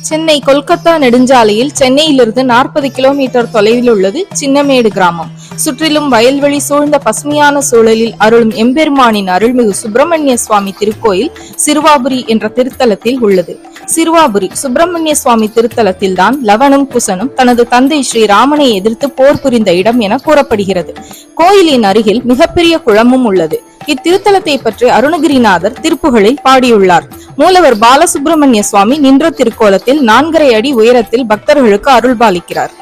சென்னை கொல்கத்தா நெடுஞ்சாலையில் சென்னையிலிருந்து 40 கிலோமீட்டர் தொலைவில் உள்ளது சின்னமேடு கிராமம். சுற்றிலும் வயல்வெளி சூழ்ந்த பசுமையான சூழலில் அருளும் எம்பெருமானின் அருள்மிகு சுப்பிரமணிய சுவாமி திருக்கோயில் சிறுவாபுரி என்ற திருத்தலத்தில் உள்ளது. சிறுவாபுரி சுப்பிரமணிய சுவாமி திருத்தலத்தில் தான் லவனும் குசனும் தனது தந்தை ஸ்ரீராமனை எதிர்த்து போர் புரிந்த இடம் என கூறப்படுகிறது. கோயிலின் அருகில் மிகப்பெரிய குளமும் உள்ளது. இத்திருத்தலத்தை பற்றி அருணகிரிநாதர் திருப்புகளில் பாடியுள்ளார். மூலவர் பாலசுப்பிரமணிய சுவாமி நின்ற திருக்கோலத்தில் 4.5 அடி உயரத்தில் பக்தர்களுக்கு அருள்பாலிக்கிறார்.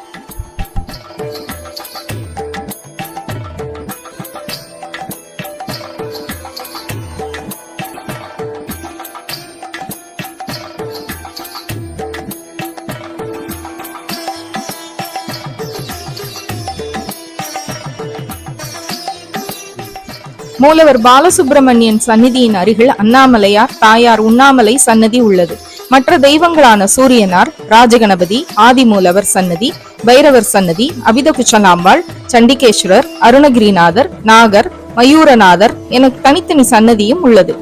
மூலவர் பாலசுப்பிரமணியன் சந்நிதியின் அருகில் அண்ணாமலையார், தாயார் உண்ணாமலை சன்னதி உள்ளது. மற்ற தெய்வங்களான சூரியனார், ராஜகணபதி, ஆதிமூலவர் சன்னதி, பைரவர் சன்னதி, அபிதகுச்சனாம்பாள், சண்டிகேஸ்வரர், அருணகிரிநாதர், நாகர், மயூரநாதர் என தனித்தனி சன்னதியும் உள்ளது.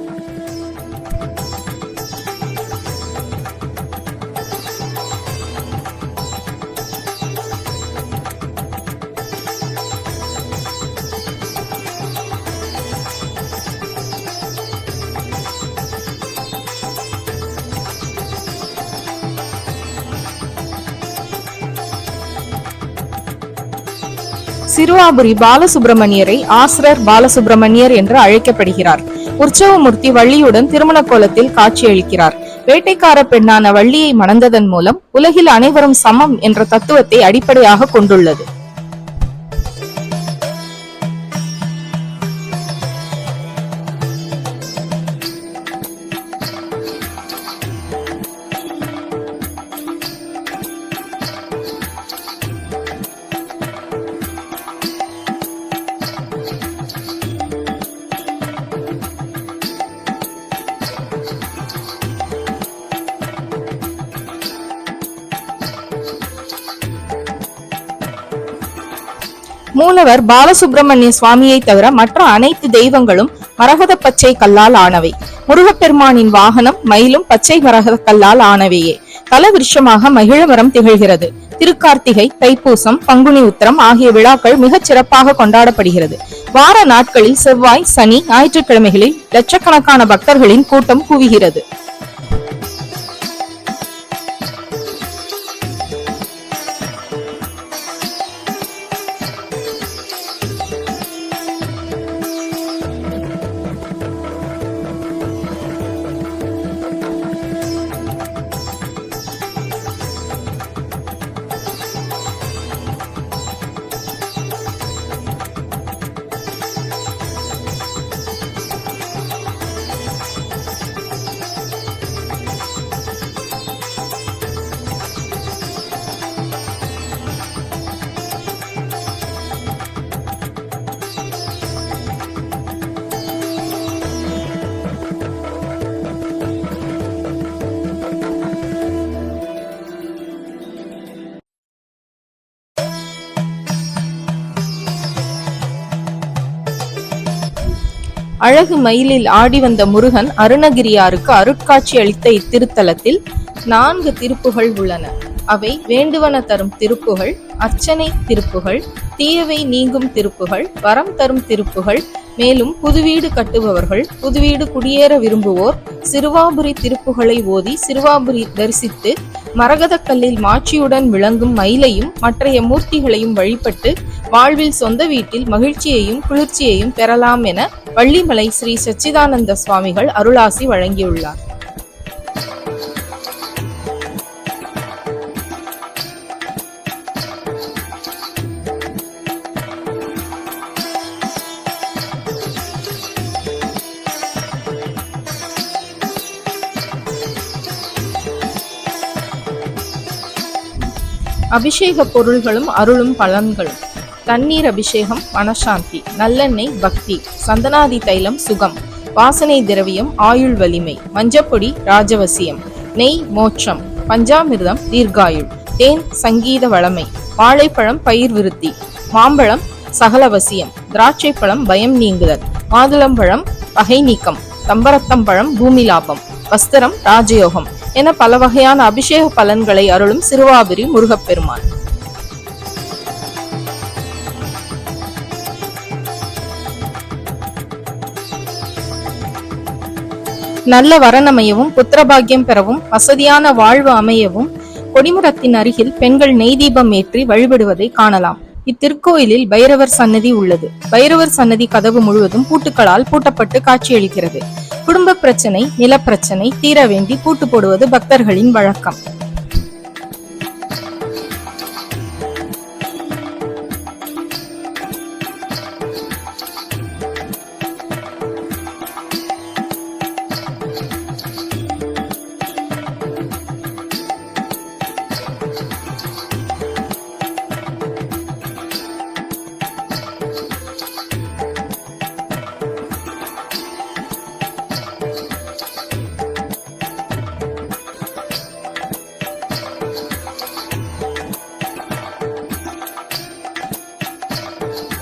சிறுவாபுரி பாலசுப்பிரமணியரை ஆசிரர் பாலசுப்பிரமணியர் என்று அழைக்கப்படுகிறார். உற்சவமூர்த்தி வள்ளியுடன் திருமண கோலத்தில் காட்சியளிக்கிறார். வேட்டைக்கார பெண்ணான வள்ளியை மணந்ததன் மூலம் உலகில் அனைவரும் சமம் என்ற தத்துவத்தை அடிப்படையாக கொண்டுள்ளது. மூலவர் பாலசுப்பிரமணிய சுவாமியை தவிர மற்ற அனைத்து தெய்வங்களும் மரகத பச்சை கல்லால் ஆனவை. முருகப்பெருமானின் வாகனம் மயிலும் பச்சை மரகத கல்லால் ஆனவையே. தல விருஷமாக மகிழமரம் திகழ்கிறது. திருக்கார்த்திகை, தைப்பூசம், பங்குனி உத்திரம் ஆகிய விழாக்கள் மிகச் சிறப்பாக கொண்டாடப்படுகிறது. வார நாட்களில் செவ்வாய், சனி, ஞாயிற்றுக்கிழமைகளில் லட்சக்கணக்கான பக்தர்களின் கூட்டம் குவிகிறது. அழகு மயிலில் ஆடி வந்த முருகன் அருணகிரியாருக்கு அருட்காட்சி அளித்த இத்திருத்தலத்தில் 4 திருப்புகள் உள்ளன. அவை வேண்டுவன தரும் திருப்புகள், அர்ச்சனை திருப்புகள், தீயவை நீங்கும் திருப்புகள், வரம் தரும் திருப்புகள், மேலும் புதுவீடு கட்டுபவர்கள், புதுவீடு குடியேற விரும்புவோர் சிறுவாபுரி திருப்புகளை ஓதி சிறுவாபுரி தரிசித்து மரகதக்கல்லில் மாட்சியுடன் விளங்கும் மயிலையும் மற்றைய மூர்த்திகளையும் வழிபட்டு வாழ்வில் சொந்த வீட்டில் மகிழ்ச்சியையும் குளிர்ச்சியையும் பெறலாம் என வள்ளிமலை ஸ்ரீ சச்சிதானந்த சுவாமிகள் அருளாசி வழங்கியுள்ளார். அபிஷேக பொருள்களும் அருளும் பலன்களும்: தண்ணீர் அபிஷேகம் மனசாந்தி, நல்லெண்ணெய் பக்தி, சந்தனாதி தைலம் சுகம், வாசனை திரவியம் ஆயுள் வலிமை, மஞ்சப்பொடி ராஜவசியம், நெய் மோட்சம், பஞ்சாமிர்தம் தீர்காயுள், தேன் சங்கீத வளமை, வாழைப்பழம் பயிர் விருத்தி, மாம்பழம் சகலவசியம், திராட்சை பழம் பயம் நீங்குதல், மாதுளம்பழம் பகை நீக்கம், தம்பரத்தம் பழம் பூமி லாபம், வஸ்திரம் ராஜயோகம், என பல வகையான அபிஷேக பலன்களை அருளும் சிறுவாபுரி முருகப்பெருமான். நல்ல வரனமையவும் புத்திரபாகியம் பெறவும் வசதியான வாழ்வு அமையவும் கொடிமரத்தின் அருகில் பெண்கள் நெய் தீபம் ஏற்றி வழிபடுவதை காணலாம். இத்திருக்கோயிலில் பைரவர் சன்னதி உள்ளது. பைரவர் சன்னதி கதவு முழுவதும் பூட்டுக்களால் பூட்டப்பட்டு காட்சியளிக்கிறது. குடும்ப பிரச்சனை, நிலப்பிரச்சனை தீர வேண்டி பூட்டு போடுவது பக்தர்களின் வழக்கம்.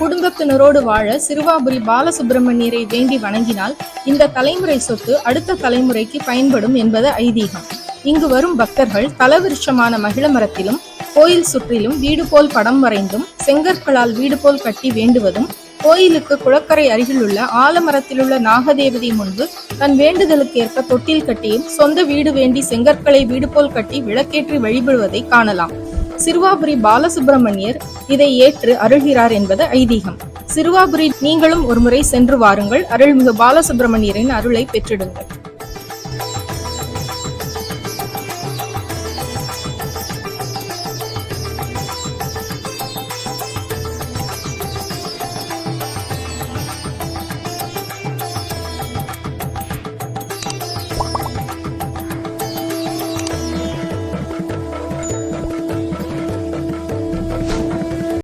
குடும்பத்தினரோடு வாழ சிறுவாபுரி பாலசுப்பிரமணியரை வேண்டி வணங்கினால் இந்த தலைமுறை சொத்து அடுத்த தலைமுறைக்கு பயன்படும் என்பது ஐதீகம். இங்கு வரும் பக்தர்கள் தலவிருஷமான மகிழ மரத்திலும் கோயில் சுற்றிலும் வீடு போல் படம் வரைந்தும் செங்கற்களால் வீடு போல் கட்டி வேண்டுவதும், கோயிலுக்கு குளக்கரை அருகில் உள்ள ஆலமரத்திலுள்ள நாகதேவதை முன்பு தன் வேண்டுதலுக்கு ஏற்ப தொட்டில் கட்டியும் சொந்த வீடு வேண்டி செங்கற்களை வீடு போல் கட்டி விளக்கேற்றி வழிபடுவதை காணலாம். சிறுவாபுரி பாலசுப்பிரமணியர் இதை ஏற்று அருள்கிறார் என்பது ஐதீகம். சிறுவாபுரி நீங்களும் ஒருமுறை சென்று வாருங்கள். அருள்மிகு பாலசுப்பிரமணியரின் அருளை பெற்றிடுங்கள்.